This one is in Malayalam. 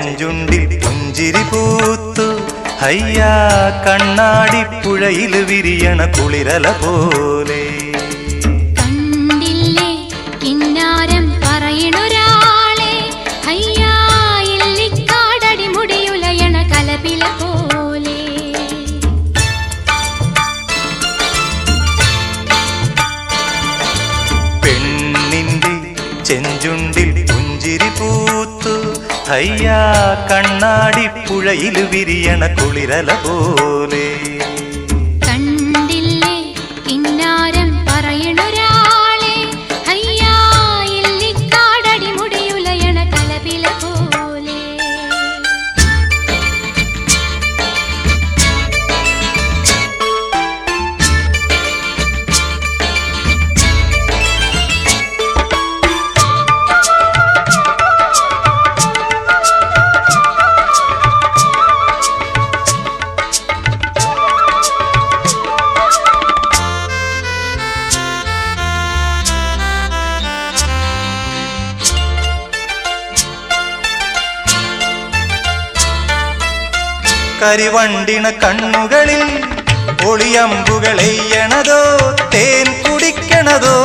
ചെഞ്ചുണ്ടിൽ പുഞ്ചിരി പൂത്തു ഹയ്യാ കണ്ണാടിപ്പുഴയിൽ വിരിയണ കുളിരല പോലെ. കണ്ടില്ലേ കിന്നാരം പറയണൊരാളെ ഹയ്യാ ഇല്ലിക്കാടടി മുടിയുലയണ കലപില പോലെ. പെണ്ണിന്റെ ചെഞ്ചുണ്ടിൽ പുഞ്ചിരി പൂത്തു ഹയ്യാ കണ്ണാടിപ്പുഴയിൽ വിരിയണ കുളിരല പോലെ. കണ്ടില്ലേ കിന്നാരം പറയണൊരാളെ ഹയ്യാ ഇല്ലിക്കാടടി മുടിയുലയണ കലപില പോലെ. കരിവണ്ടിണ കണ്ണുകളിൽ ഒളിയമ്പുകളെയ്യണതോ തേൻ കുടിക്കണതോ